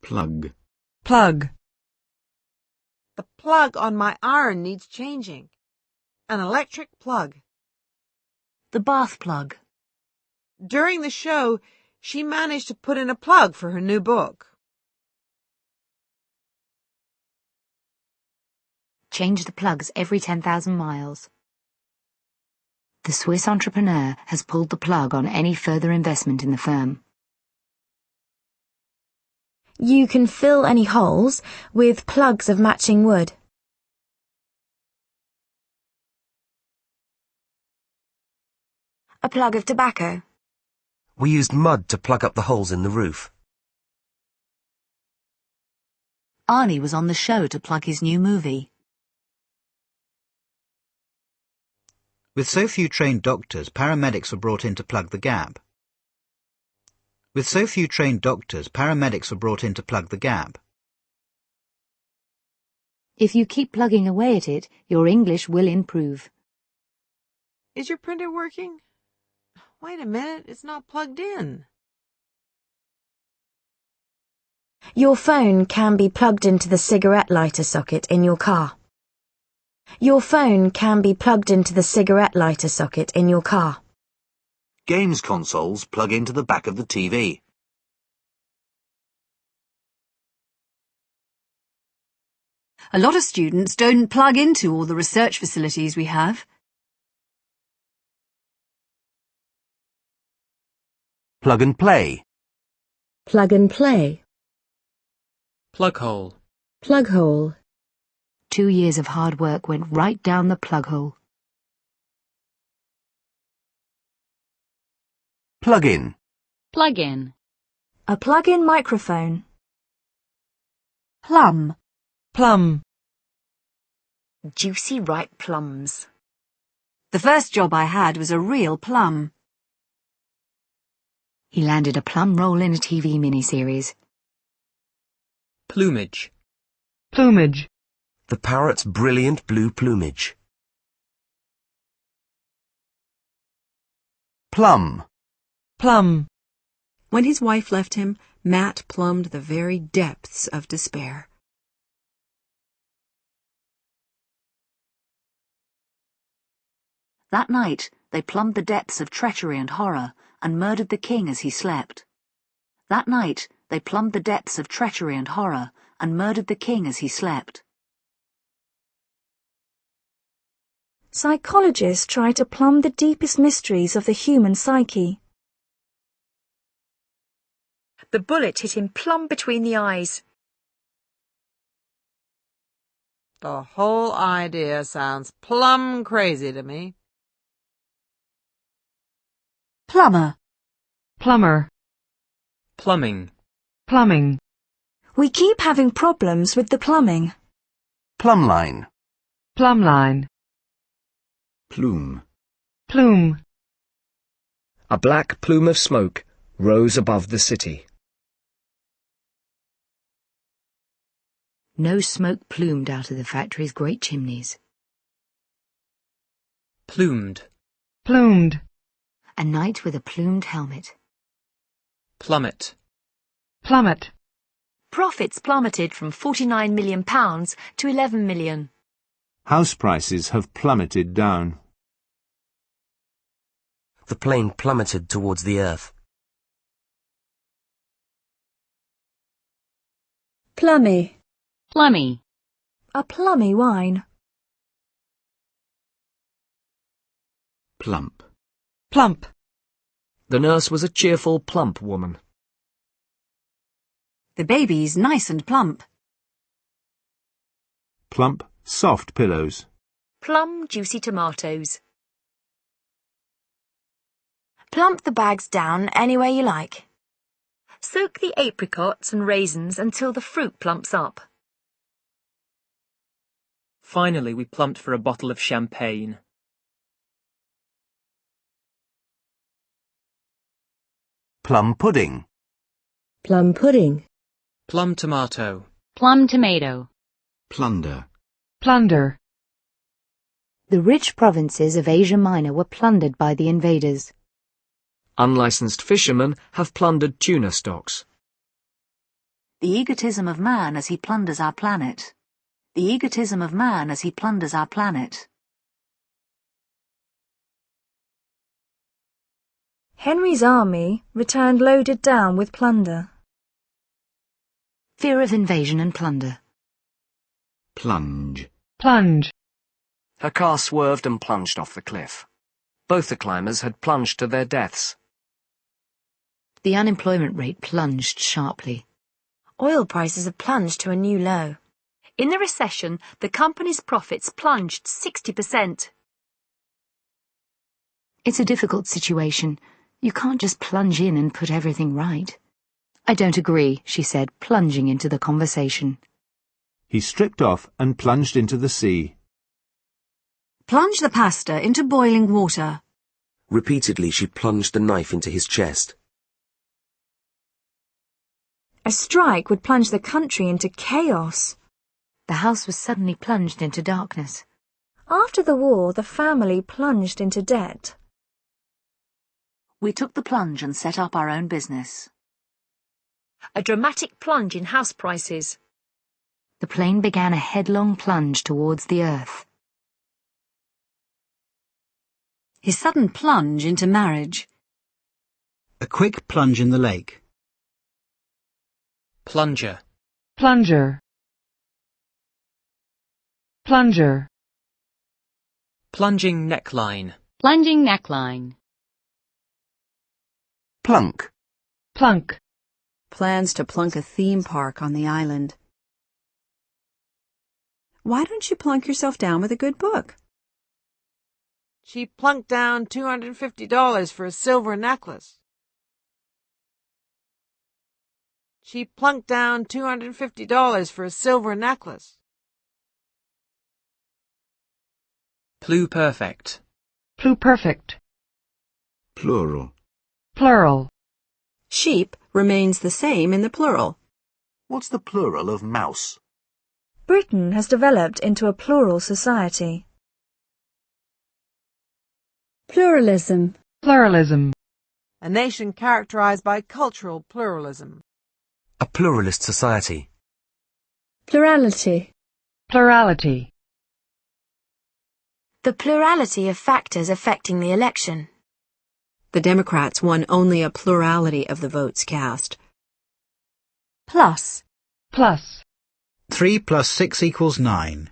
Plug. Plug. The plug on my iron needs changing. An electric plug. The bath plug. During the show, she managed to put in a plug for her new book. Change the plugs every 10,000 miles. The Swiss entrepreneur has pulled the plug on any further investment in the firm. You can fill any holes with plugs of matching wood. A plug of tobacco. We used mud to plug up the holes in the roof. Arnie was on the show to plug his new movie. With so few trained doctors, paramedics were brought in to plug the gap. With so few trained doctors, paramedics were brought in to plug the gap. If you keep plugging away at it, your English will improve. Is your printer working? Wait a minute, it's not plugged in. Your phone can be plugged into the cigarette lighter socket in your car. Your phone can be plugged into the cigarette lighter socket in your car. Games consoles plug into the back of the TV. A lot of students don't plug into all the research facilities we have. Plug and play. Plug and play. Plug hole. Plug hole. 2 years of hard work went right down the plug hole. Plug in. Plug in. A plug-in microphone. Plum. Plum. Juicy ripe plums. The first job I had was a real plum. He landed a plum role in a TV miniseries. Plumage. Plumage. The parrot's brilliant blue plumage. Plumb. Plum. When his wife left him, Matt plumbed the very depths of despair. That night, they plumbed the depths of treachery and horror and murdered the king as he slept. That night, they plumbed the depths of treachery and horror and murdered the king as he slept. Psychologists try to plumb the deepest mysteries of the human psyche. The bullet hit him plumb between the eyes. The whole idea sounds plumb crazy to me. Plumber. Plumber. Plumbing. Plumbing. We keep having problems with the plumbing. Plumb line. Plumb line. Plume. Plume. A black plume of smoke rose above the city. No smoke plumed out of the factory's great chimneys. Plumed. Plumed. A knight with a plumed helmet. Plummet. Plummet. Profits plummeted from £49 million to 11 million. House prices have plummeted down. The plane plummeted towards the earth. Plummy. Plummy. A plummy wine. Plump. Plump. The nurse was a cheerful, plump woman. The baby's nice and plump. Plump, soft pillows. Plum juicy tomatoes. Plump the bags down any way you like. Soak the apricots and raisins until the fruit plumps up. Finally, we plumped for a bottle of champagne. Plum pudding. Plum pudding. Plum tomato. Plum tomato. Plunder. Plunder. The rich provinces of Asia Minor were plundered by the invaders. Unlicensed fishermen have plundered tuna stocks. The egotism of man as he plunders our planet. The egotism of man as he plunders our planet. Henry's army returned loaded down with plunder. Fear of invasion and plunder. Plunge. Plunge. Her car swerved and plunged off the cliff. Both the climbers had plunged to their deaths. The unemployment rate plunged sharply. Oil prices have plunged to a new low. In the recession, the company's profits plunged 60%. It's a difficult situation. You can't just plunge in and put everything right. I don't agree, she said, plunging into the conversation. He stripped off and plunged into the sea. Plunge the pasta into boiling water. Repeatedly she plunged the knife into his chest. A strike would plunge the country into chaos. The house was suddenly plunged into darkness. After the war, the family plunged into debt. We took the plunge and set up our own business. A dramatic plunge in house prices. The plane began a headlong plunge towards the earth. His sudden plunge into marriage. A quick plunge in the lake. Plunger. Plunger. Plunger. Plunging neckline. Plunging neckline. Plunk. Plunk. Plans to plunk a theme park on the island. Why don't you plunk yourself down with a good book? She plunked down $250 for a silver necklace. She plunked down $250 for a silver necklace. Pluperfect. Pluperfect. Plural. Plural. Sheep remains the same in the plural. What's the plural of mouse? Britain has developed into a plural society. Pluralism. Pluralism. A nation characterized by cultural pluralism. A pluralist society. Plurality. Plurality. The plurality of factors affecting the election. The Democrats won only a plurality of the votes cast. Plus. Plus. 3 plus 6 equals 9.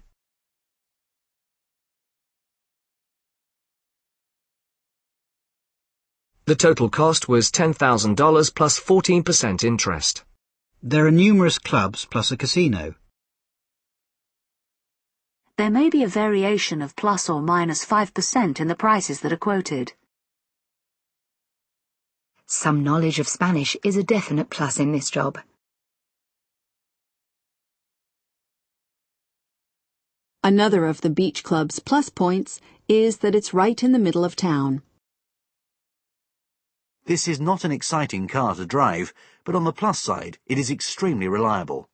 The total cost was $10,000 plus 14% interest. There are numerous clubs plus a casino. There may be a variation of plus or minus 5% in the prices that are quoted. Some knowledge of Spanish is a definite plus in this job. Another of the beach club's plus points is that it's right in the middle of town. This is not an exciting car to drive, but on the plus side, it is extremely reliable.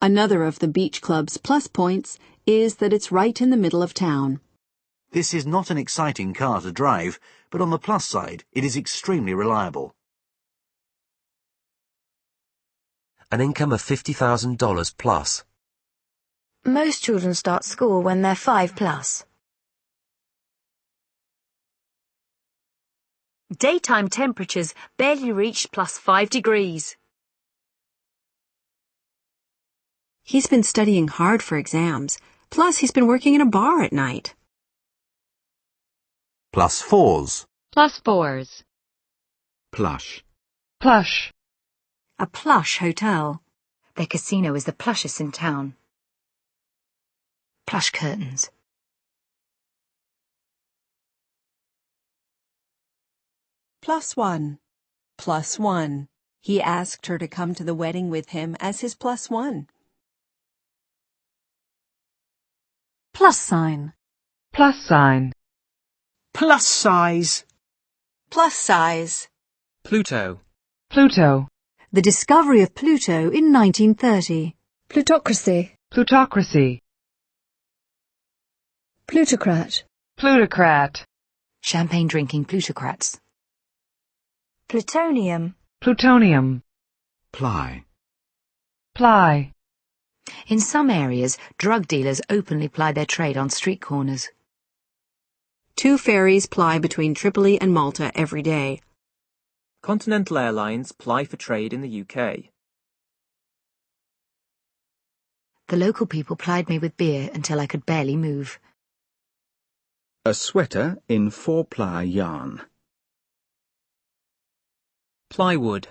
Another of the beach club's plus points is that it's right in the middle of town. This is not an exciting car to drive, but on the plus side, it is extremely reliable. An income of $50,000 plus. Most children start school when they're 5 plus. Daytime temperatures barely reached plus 5 degrees. He's been studying hard for exams, plus he's been working in a bar at night. Plus 4s. Plus 4s. Plush. Plush. A plush hotel. Their casino is the plushest in town. Plush curtains. +1. +1. He asked her to come to the wedding with him as his +1. Plus sign. Plus sign. Plus size. Plus size. Pluto. Pluto. The discovery of Pluto in 1930. Plutocracy. Plutocracy. Plutocrat. Plutocrat. Champagne drinking plutocrats. Plutonium. Plutonium. Ply. Ply. In some areas, drug dealers openly ply their trade on street corners. 2 ferries ply between Tripoli and Malta every day. Continental Airlines ply for trade in the UK. The local people plied me with beer until I could barely move. A sweater in 4-ply yarn. Plywood.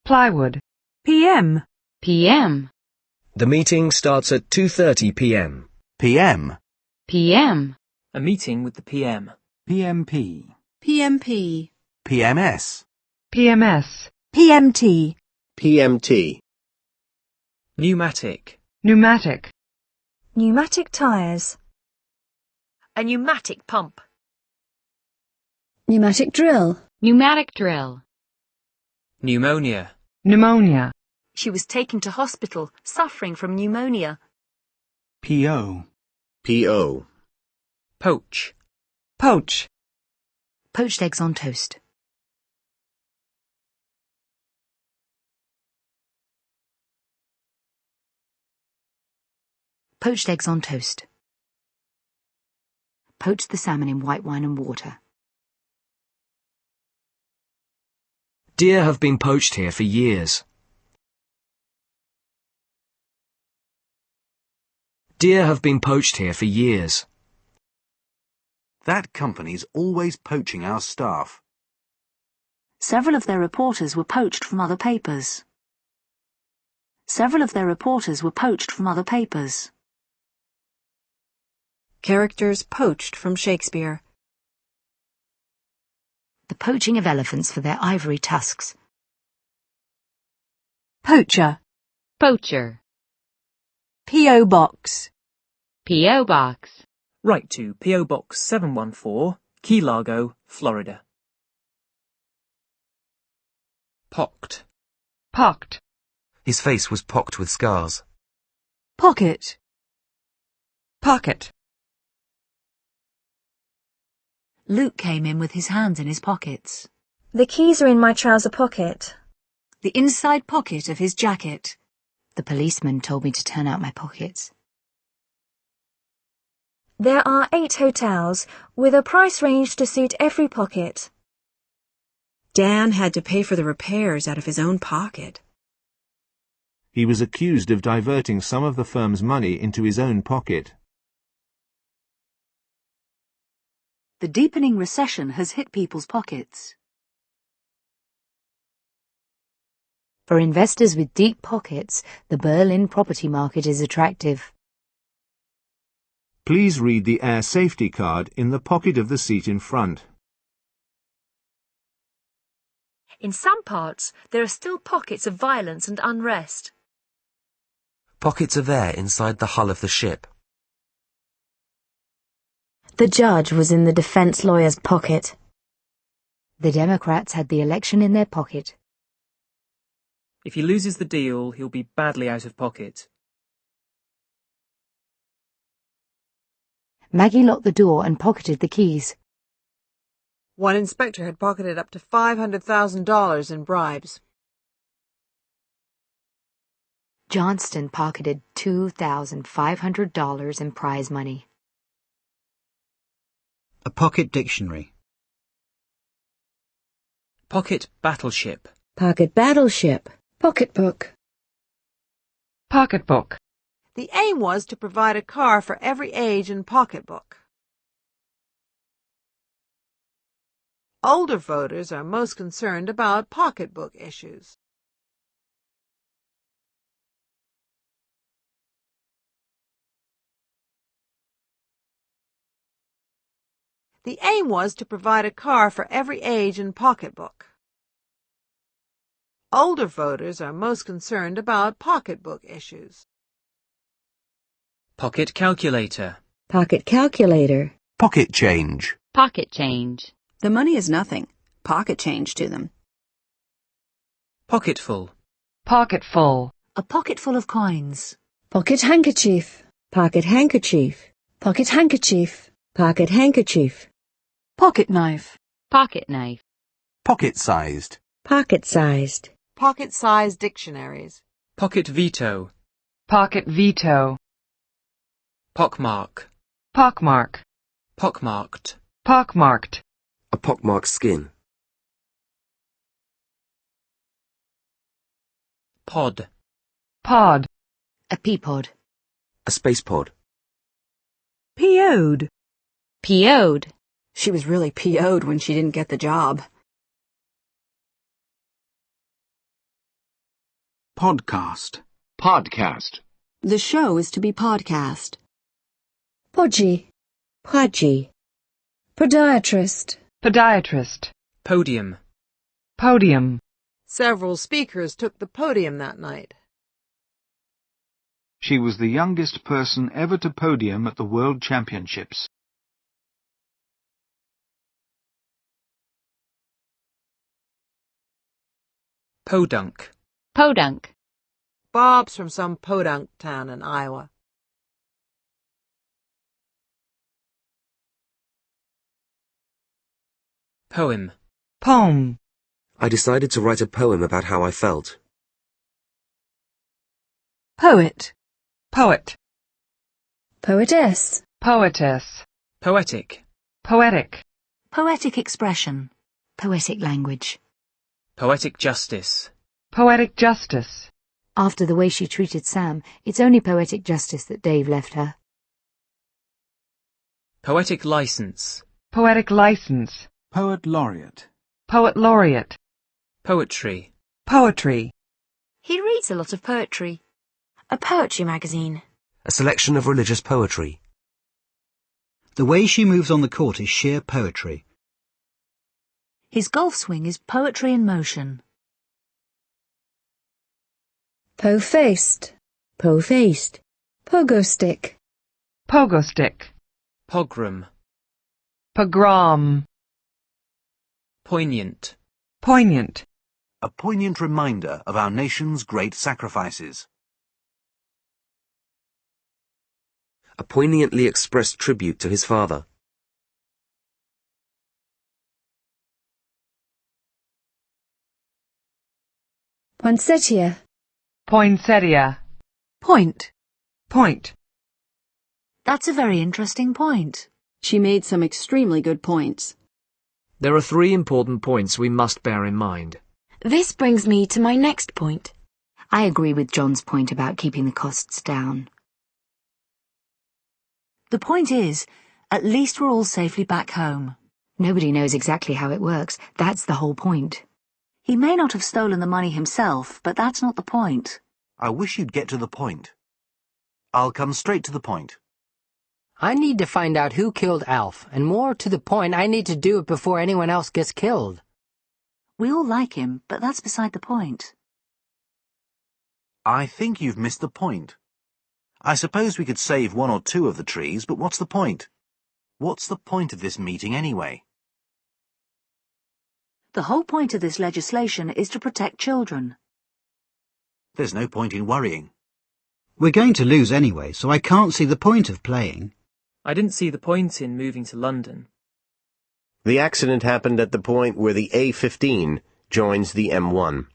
Plywood. PM. PM. The meeting starts at 2:30 p.m. PM. PM. A meeting with the PM. PMP. PMP. PMS. PMS. PMT. PMT. Pneumatic. Pneumatic. Pneumatic tyres. A pneumatic pump. Pneumatic drill. Pneumatic drill. Pneumonia. Pneumonia. She was taken to hospital, suffering from pneumonia. PO. PO. Poach. Poach. Poached eggs on toast. Poached eggs on toast. Poach the salmon in white wine and water. Deer have been poached here for years. Deer have been poached here for years. That company's always poaching our staff. Several of their reporters were poached from other papers. Several of their reporters were poached from other papers. Characters poached from Shakespeare. The poaching of elephants for their ivory tusks. Poacher. Poacher. P.O. Box. P.O. Box. Write to P.O. Box 714, Key Largo, Florida. Pocked. Pocked. His face was pocked with scars. Pocket. Pocket. Luke came in with his hands in his pockets. The keys are in my trouser pocket. The inside pocket of his jacket. The policeman told me to turn out my pockets. There are 8 hotels, with a price range to suit every pocket. Dan had to pay for the repairs out of his own pocket. He was accused of diverting some of the firm's money into his own pocket. The deepening recession has hit people's pockets. For investors with deep pockets, the Berlin property market is attractive. Please read the air safety card in the pocket of the seat in front. In some parts, there are still pockets of violence and unrest. Pockets are there inside the hull of the ship. The judge was in the defense lawyer's pocket. The Democrats had the election in their pocket. If he loses the deal, he'll be badly out of pocket. Maggie locked the door and pocketed the keys. One inspector had pocketed up to $500,000 in bribes. Johnston pocketed $2,500 in prize money. A pocket dictionary. Pocket battleship. Pocket battleship. Pocketbook. Pocketbook. The aim was to provide a car for every age and pocketbook. Older voters are most concerned about pocketbook issues. The aim was to provide a car for every age and pocketbook. Older voters are most concerned about pocketbook issues. Pocket calculator. Pocket calculator. Pocket change. Pocket change. The money is nothing. Pocket change to them. Pocketful. Pocketful. A pocketful of coins. Pocket handkerchief. Pocket handkerchief. Pocket handkerchief. Pocket handkerchief. Pocket knife. Pocket knife. Pocket-sized. Pocket-sized. pocket-sized dictionaries. Pocket veto. Pocket veto. Pockmark. Pockmark. Pockmarked. Pockmarked. A pockmarked skin. Pod. Pod. A pea pod. A space pod. PO'd. PO'd. She was really PO'd when she didn't get the job. Podcast. Podcast. The show is to be podcast. Podgy. Podgy. Podiatrist. Podiatrist. Podium. Podium. Several speakers took the podium that night. She was the youngest person ever to podium at the World Championships. Podunk. Podunk. Bob's from some podunk town in Iowa. Poem. Poem. I decided to write a poem about how I felt. Poet. Poet. Poetess. Poetess. Poetic. Poetic. Poetic expression. Poetic language. Poetic justice. Poetic justice. After the way she treated Sam, it's only poetic justice that Dave left her. Poetic license. Poetic license. Poet laureate. Poet laureate. Poetry. Poetry. He reads a lot of poetry. A poetry magazine. A selection of religious poetry. The way she moves on the court is sheer poetry. His golf swing is poetry in motion. Po-faced. Po-faced. Pogo stick. Pogo stick. Pogrom. Pogrom. Poignant. Poignant. A poignant reminder of our nation's great sacrifices. A poignantly expressed tribute to his father. Poinsettia. Poinsettia. Point. Point. That's a very interesting point. She made some extremely good points. There are 3 important points we must bear in mind. This brings me to my next point. I agree with John's point about keeping the costs down. The point is, at least we're all safely back home. Nobody knows exactly how it works. That's the whole point. He may not have stolen the money himself, but that's not the point. I wish you'd get to the point. I'll come straight to the point. I need to find out who killed Alf, and more to the point, I need to do it before anyone else gets killed. We all like him, but that's beside the point. I think you've missed the point. I suppose we could save 1 or 2 of the trees, but what's the point? What's the point of this meeting anyway? The whole point of this legislation is to protect children. There's no point in worrying. We're going to lose anyway, so I can't see the point of playing. I didn't see the point in moving to London. The accident happened at the point where the A15 joins the M1.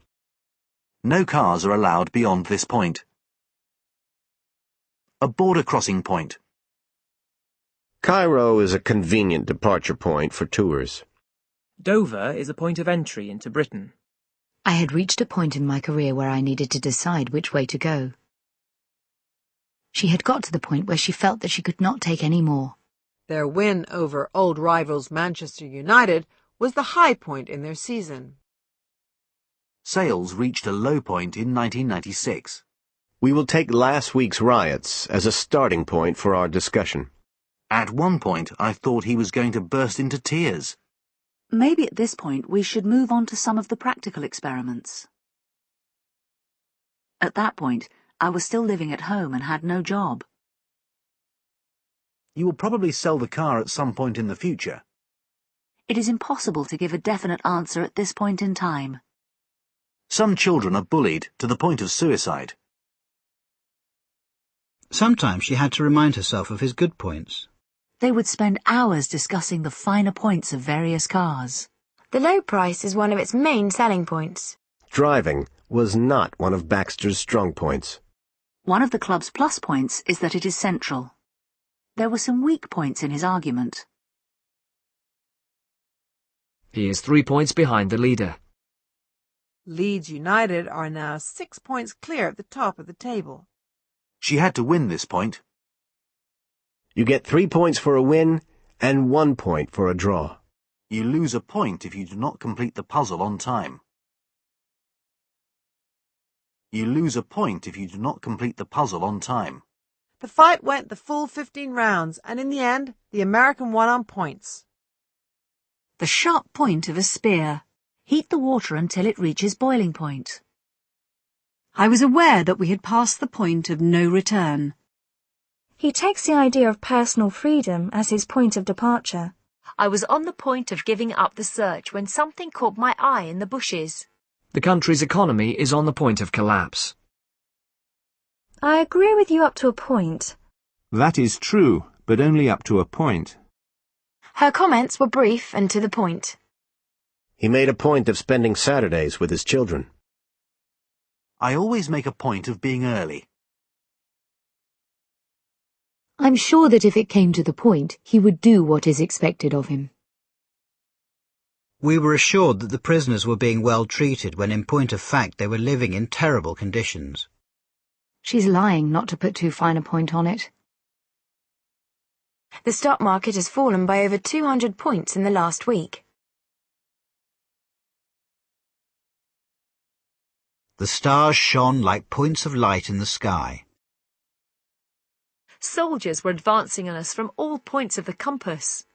No cars are allowed beyond this point. A border crossing point. Cairo is a convenient departure point for tours. Dover is a point of entry into Britain. I had reached a point in my career where I needed to decide which way to go. She had got to the point where she felt that she could not take any more. Their win over old rivals Manchester United was the high point in their season. Sales reached a low point in 1996. We will take last week's riots as a starting point for our discussion. At one point, I thought he was going to burst into tears. Maybe at this point we should move on to some of the practical experiments. At that point, I was still living at home and had no job. You will probably sell the car at some point in the future. It is impossible to give a definite answer at this point in time. Some children are bullied to the point of suicide. Sometimes she had to remind herself of his good points. They would spend hours discussing the finer points of various cars. The low price is one of its main selling points. Driving was not one of Baxter's strong points. One of the club's plus points is that it is central. There were some weak points in his argument. He is 3 points behind the leader. Leeds United are now 6 points clear at the top of the table. She had to win this point. You get 3 points for a win and 1 point for a draw. You lose a point if you do not complete the puzzle on time. You lose a point if you do not complete the puzzle on time. The fight went the full 15 rounds, and in the end, the American won on points. The sharp point of a spear. Heat the water until it reaches boiling point. I was aware that we had passed the point of no return. He takes the idea of personal freedom as his point of departure. I was on the point of giving up the search when something caught my eye in the bushes. The country's economy is on the point of collapse. I agree with you up to a point. That is true, but only up to a point. Her comments were brief and to the point. He made a point of spending Saturdays with his children. I always make a point of being early. I'm sure that if it came to the point, he would do what is expected of him. We were assured that the prisoners were being well treated when in point of fact they were living in terrible conditions. She's lying not to put too fine a point on it. The stock market has fallen by over 200 points in the last week. The stars shone like points of light in the sky. Soldiers were advancing on us from all points of the compass.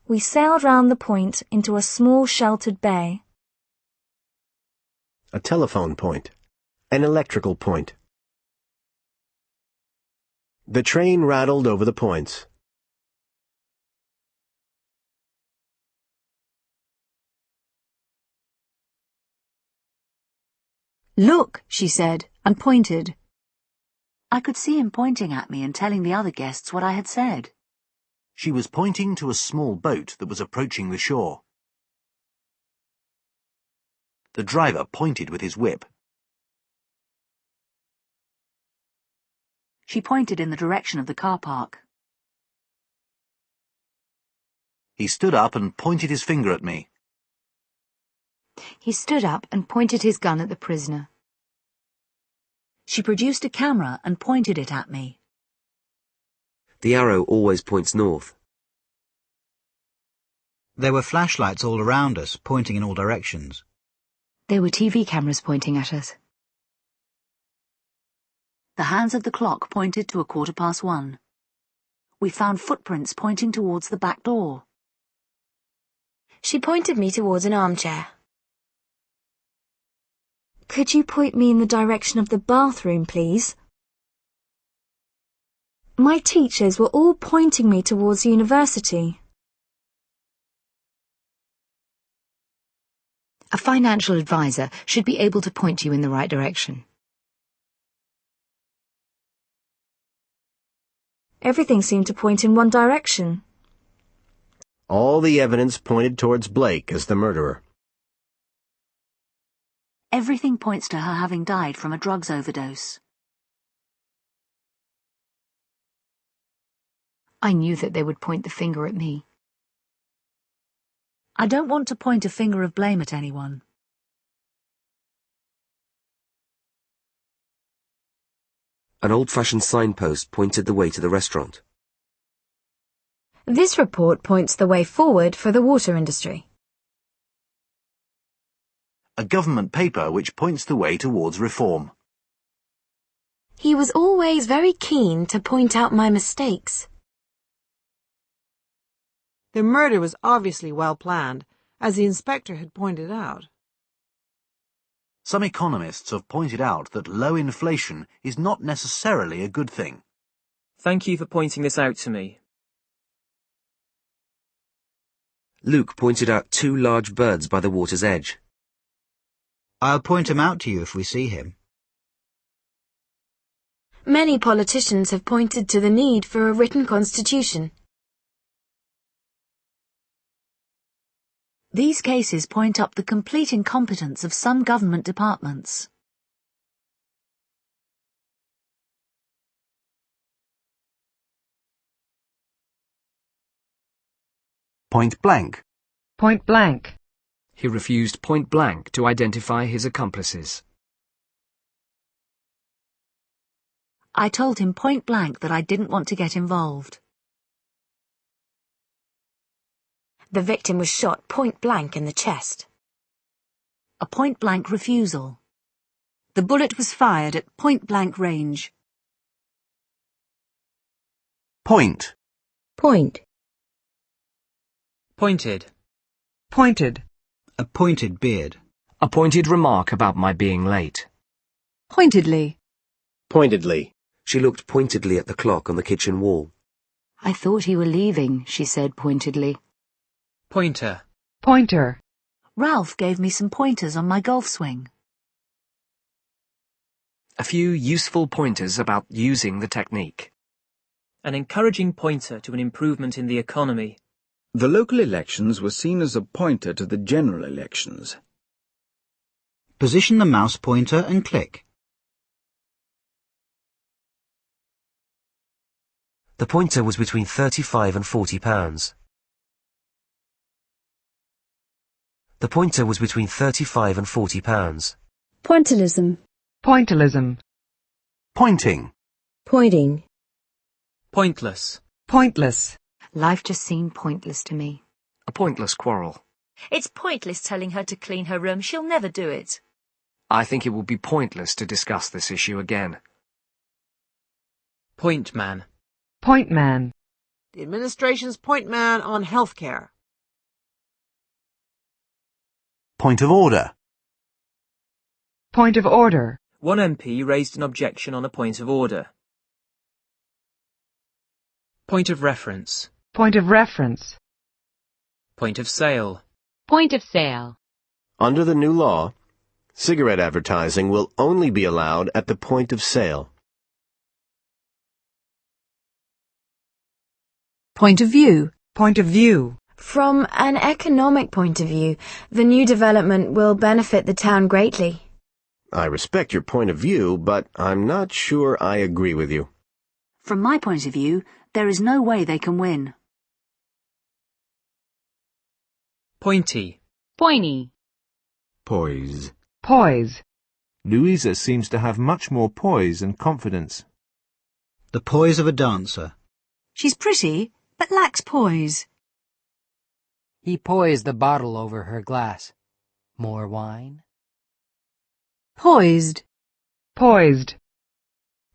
We sailed round the point into a small sheltered bay. A telephone point. An electrical point. The train rattled over the points. Look, she said, and pointed. I could see him pointing at me and telling the other guests what I had said. She was pointing to a small boat that was approaching the shore. The driver pointed with his whip. She pointed in the direction of the car park. He stood up and pointed his finger at me. He stood up and pointed his gun at the prisoner. She produced a camera and pointed it at me. The arrow always points north. There were flashlights all around us, pointing in all directions. There were TV cameras pointing at us. The hands of the clock pointed to 1:15. We found footprints pointing towards the back door. She pointed me towards an armchair. Could you point me in the direction of the bathroom, please? My teachers were all pointing me towards university. A financial advisor should be able to point you in the right direction. Everything seemed to point in one direction. All the evidence pointed towards Blake as the murderer. Everything points to her having died from a drugs overdose. I knew that they would point the finger at me. I don't want to point a finger of blame at anyone. An old-fashioned signpost pointed the way to the restaurant. This report points the way forward for the water industry. A government paper which points the way towards reform. He was always very keen to point out my mistakes. The murder was obviously well planned, as the inspector had pointed out. Some economists have pointed out that low inflation is not necessarily a good thing. Thank you for pointing this out to me. Luke pointed out 2 large birds by the water's edge. I'll point him out to you if we see him. Many politicians have pointed to the need for a written constitution. These cases point up the complete incompetence of some government departments. Point blank. Point blank. He refused point blank to identify his accomplices. I told him point blank that I didn't want to get involved. The victim was shot point blank in the chest. A point blank refusal. The bullet was fired at point blank range. Point. Point. Pointed. Pointed. A pointed beard. A pointed remark about my being late. Pointedly. Pointedly. She looked pointedly at the clock on the kitchen wall. I thought he were leaving, she said pointedly. Pointer. Pointer. Ralph gave me some pointers on my golf swing. A few useful pointers about using the technique. An encouraging pointer to an improvement in the economy. The local elections were seen as a pointer to the general elections. Position the mouse pointer and click. The pointer was between 35 and 40 pounds. The pointer was between 35 and 40 pounds. Pointillism. Pointillism. Pointing. Pointing. Pointless. Pointless. Life just seemed pointless to me. A pointless quarrel. It's pointless telling her to clean her room. She'll never do it. I think it will be pointless to discuss this issue again. Point man. Point man. The administration's point man on healthcare. Point of order. Point of order. One MP raised an objection on a point of order. Point of reference. Point of reference. Point of sale. Point of sale. Under the new law, cigarette advertising will only be allowed at the point of sale. Point of view. Point of view. From an economic point of view, the new development will benefit the town greatly. I respect your point of view, but I'm not sure I agree with you. From my point of view, there is no way they can win. Pointy. Pointy. Poise. Poise. Louisa seems to have much more poise and confidence. The poise of a dancer. She's pretty, but lacks poise. He poised the bottle over her glass. More wine? Poised. Poised.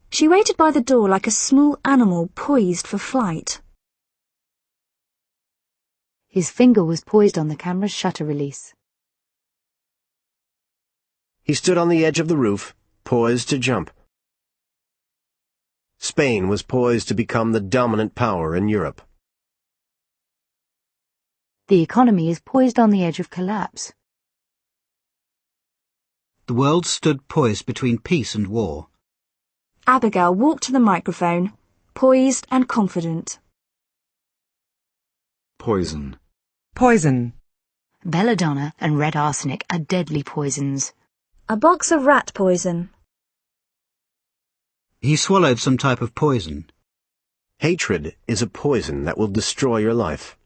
She waited by the door like a small animal poised for flight. His finger was poised on the camera's shutter release. He stood on the edge of the roof, poised to jump. Spain was poised to become the dominant power in Europe. The economy is poised on the edge of collapse. The world stood poised between peace and war. Abigail walked to the microphone, poised and confident. Poison. Poison. Belladonna and red arsenic are deadly poisons. A box of rat poison. He swallowed some type of poison. Hatred is a poison that will destroy your life.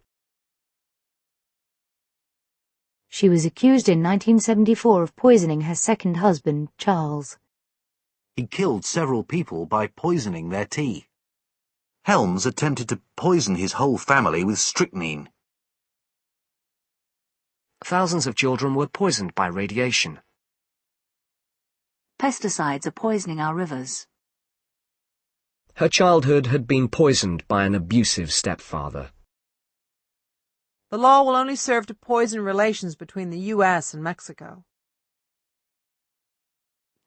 She was accused in 1974 of poisoning her second husband, Charles. He killed several people by poisoning their tea. Helms attempted to poison his whole family with strychnine. Thousands of children were poisoned by radiation. Pesticides are poisoning our rivers. Her childhood had been poisoned by an abusive stepfather. The law will only serve to poison relations between the U.S. and Mexico.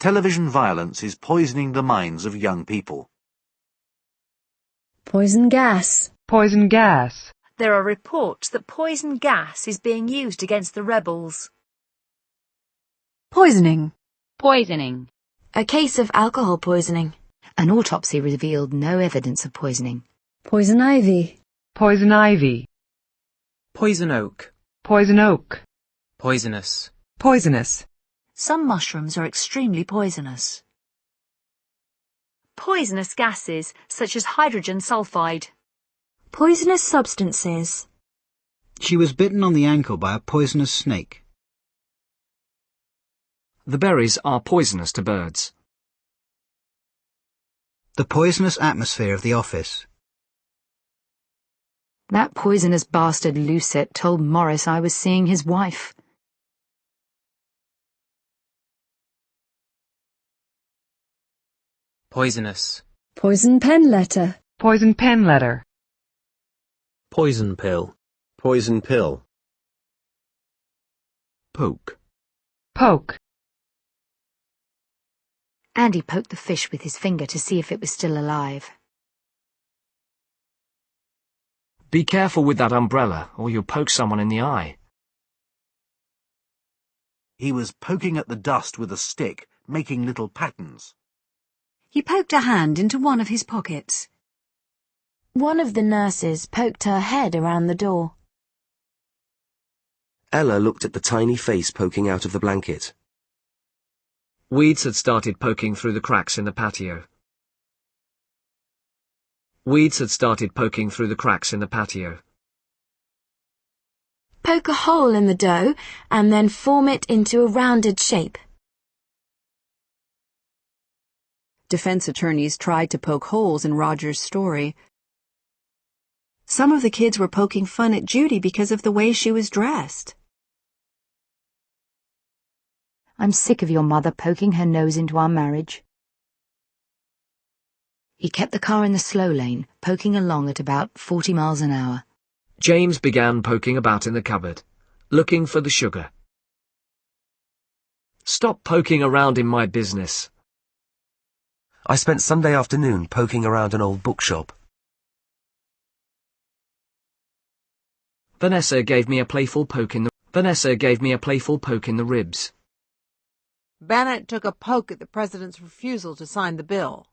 Television violence is poisoning the minds of young people. Poison gas. Poison gas. There are reports that poison gas is being used against the rebels. Poisoning. Poisoning. A case of alcohol poisoning. An autopsy revealed no evidence of poisoning. Poison ivy. Poison ivy. Poison oak. Poison oak. Poisonous. Poisonous. Some mushrooms are extremely poisonous. Poisonous gases, such as hydrogen sulfide. Poisonous substances. She was bitten on the ankle by a poisonous snake. The berries are poisonous to birds. The poisonous atmosphere of the office. That poisonous bastard Lucette told Morris I was seeing his wife. Poisonous. Poison pen letter. Poison pen letter. Poison pill. Poison pill. Poke. Poke. Andy poked the fish with his finger to see if it was still alive. Be careful with that umbrella, or you'll poke someone in the eye. He was poking at the dust with a stick, making little patterns. He poked a hand into one of his pockets. One of the nurses poked her head around the door. Ella looked at the tiny face poking out of the blanket. Weeds had started poking through the cracks in the patio. Weeds had started poking through the cracks in the patio. Poke a hole in the dough and then form it into a rounded shape. Defense attorneys tried to poke holes in Roger's story. Some of the kids were poking fun at Judy because of the way she was dressed. I'm sick of your mother poking her nose into our marriage. He kept the car in the slow lane, poking along at about 40 miles an hour. James began poking about in the cupboard, looking for the sugar. Stop poking around in my business. I spent Sunday afternoon poking around an old bookshop. Vanessa gave me a playful poke in the ribs. Bennett took a poke at the president's refusal to sign the bill.